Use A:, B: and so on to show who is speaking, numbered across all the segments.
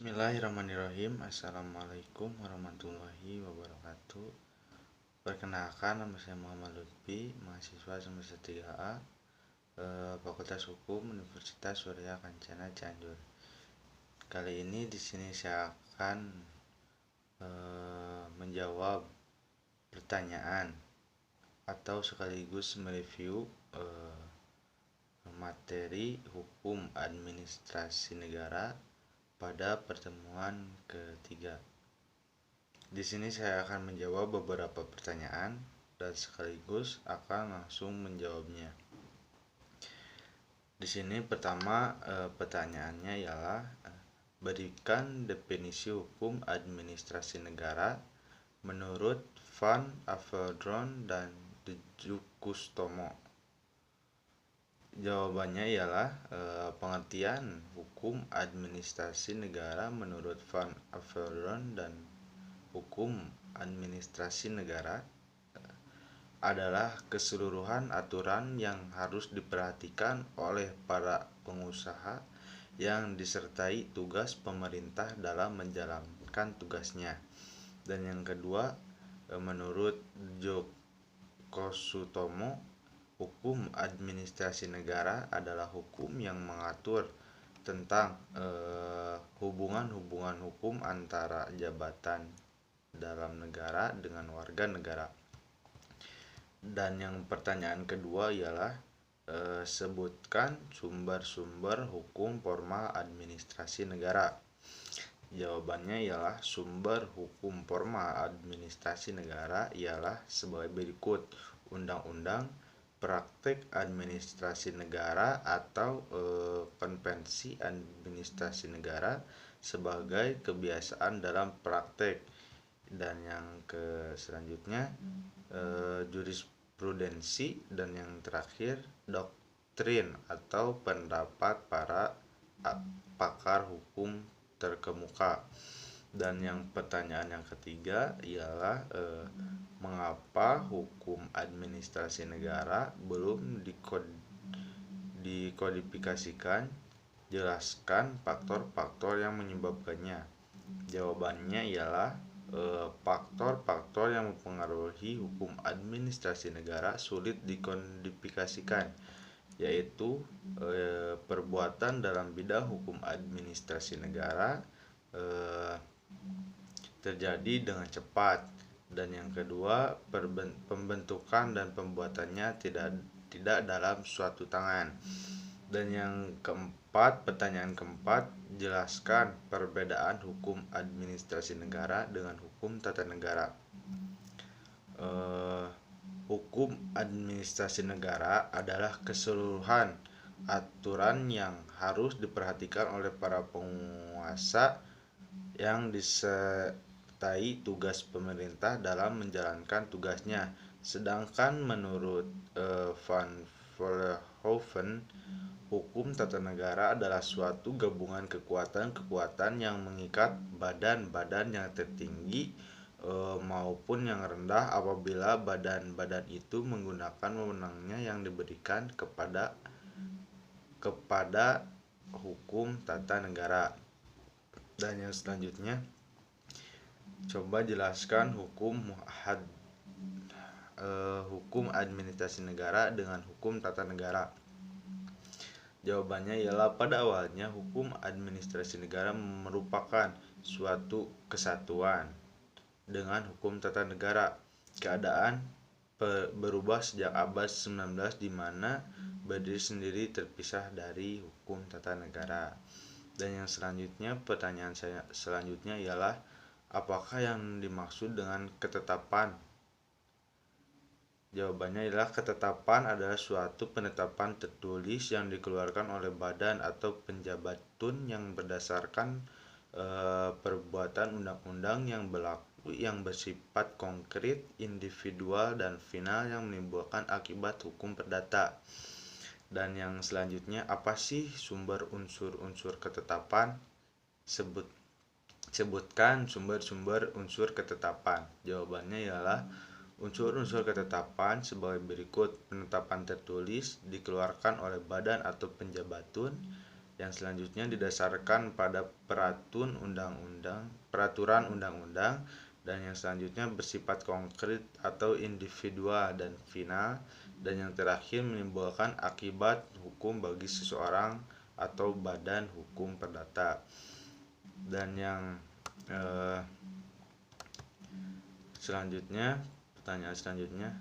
A: Bismillahirrahmanirrahim. Assalamualaikum warahmatullahi wabarakatuh. Perkenalkan, nama saya Muhammad Lutfi, mahasiswa semester 3A, Fakultas Hukum Universitas Surya Kencana Cianjur. Kali ini di sini saya akan menjawab pertanyaan atau sekaligus mereview materi hukum administrasi negara pada pertemuan ketiga. Di sini saya akan menjawab beberapa pertanyaan dan sekaligus akan langsung menjawabnya. Di sini pertama pertanyaannya ialah berikan definisi hukum administrasi negara menurut Van Aveldron dan De Giustomo. Jawabannya ialah pengertian hukum administrasi negara menurut Van Aveldron dan hukum administrasi negara adalah keseluruhan aturan yang harus diperhatikan oleh para pengusaha yang disertai tugas pemerintah dalam menjalankan tugasnya. Dan yang kedua, menurut Giustomo, hukum administrasi negara adalah hukum yang mengatur tentang hubungan-hubungan hukum antara jabatan dalam negara dengan warga negara. Dan yang pertanyaan kedua ialah sebutkan sumber-sumber hukum formal administrasi negara. Jawabannya ialah sumber hukum formal administrasi negara ialah sebagai berikut: undang-undang, praktek administrasi negara atau konvensi administrasi negara sebagai kebiasaan dalam praktek. Dan yang selanjutnya jurisprudensi, dan yang terakhir doktrin atau pendapat para pakar hukum terkemuka. Dan yang pertanyaan yang ketiga ialah mengapa hukum administrasi negara belum dikodifikasikan? Jelaskan faktor-faktor yang menyebabkannya. Jawabannya ialah faktor-faktor yang mempengaruhi hukum administrasi negara sulit dikodifikasikan, yaitu perbuatan dalam bidang hukum administrasi negara terjadi dengan cepat, dan yang kedua, pembentukan dan pembuatannya tidak dalam suatu tangan. Dan yang keempat, pertanyaan keempat, jelaskan perbedaan hukum administrasi negara dengan hukum tata negara. Hukum administrasi negara adalah keseluruhan aturan yang harus diperhatikan oleh para penguasa yang disertai tugas pemerintah dalam menjalankan tugasnya. Sedangkan menurut Van Vollenhoven, hukum tata negara adalah suatu gabungan kekuatan-kekuatan yang mengikat badan-badan yang tertinggi maupun yang rendah apabila badan-badan itu menggunakan wewenangnya yang diberikan kepada hukum tata negara. Dan yang selanjutnya, coba jelaskan hukum administrasi negara dengan hukum tata negara. Jawabannya ialah pada awalnya hukum administrasi negara merupakan suatu kesatuan dengan hukum tata negara. Keadaan berubah sejak abad 19 di mana berdiri sendiri terpisah dari hukum tata negara. Dan yang selanjutnya, pertanyaan saya selanjutnya ialah apakah yang dimaksud dengan ketetapan? Jawabannya adalah ketetapan adalah suatu penetapan tertulis yang dikeluarkan oleh badan atau penjabatun yang berdasarkan perbuatan undang-undang yang berlaku yang bersifat konkret, individual, dan final yang menimbulkan akibat hukum perdata. Dan yang selanjutnya, apa sih sumber unsur-unsur ketetapan? Sebutkan sumber-sumber unsur ketetapan. Jawabannya ialah unsur-unsur ketetapan sebagai berikut: penetapan tertulis dikeluarkan oleh badan atau penjabatun, Yang selanjutnya didasarkan pada peraturan undang-undang, dan yang selanjutnya bersifat konkret atau individual dan final, dan yang terakhir menimbulkan akibat hukum bagi seseorang atau badan hukum perdata. Dan yang pertanyaan selanjutnya,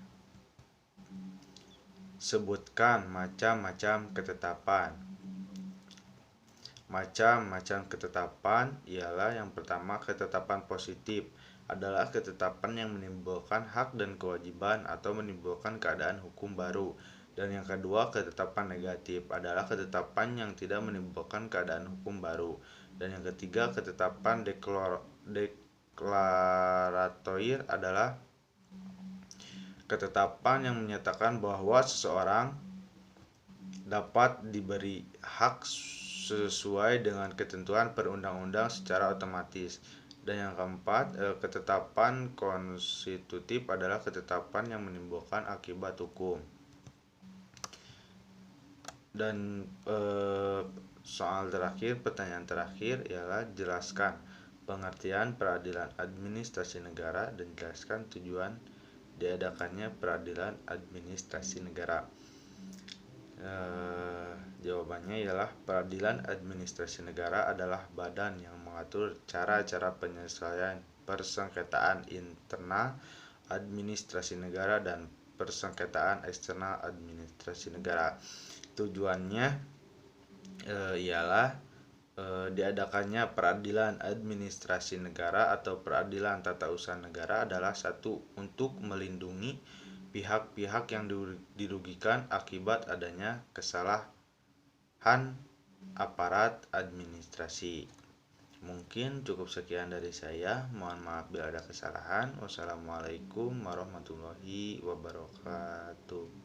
A: sebutkan macam-macam ketetapan. Macam-macam ketetapan ialah yang pertama, ketetapan positif adalah ketetapan yang menimbulkan hak dan kewajiban atau menimbulkan keadaan hukum baru. Dan yang kedua, ketetapan negatif adalah ketetapan yang tidak menimbulkan keadaan hukum baru. Dan yang ketiga, ketetapan deklaratoir adalah ketetapan yang menyatakan bahwa seseorang dapat diberi hak sesuai dengan ketentuan perundang-undang secara otomatis. Dan yang keempat, ketetapan konstitutif adalah ketetapan yang menimbulkan akibat hukum. Dan pertanyaan terakhir ialah jelaskan pengertian peradilan administrasi negara dan jelaskan tujuan diadakannya peradilan administrasi negara. Jawabannya ialah peradilan administrasi negara adalah badan yang mengatur cara-cara penyelesaian persengketaan internal administrasi negara dan persengketaan eksternal administrasi negara. Tujuannya ialah diadakannya peradilan administrasi negara atau peradilan tata usaha negara adalah satu, untuk melindungi pihak-pihak yang dirugikan akibat adanya kesalahan aparat administrasi. Mungkin cukup sekian dari saya. Mohon maaf bila ada kesalahan. Wassalamualaikum warahmatullahi wabarakatuh.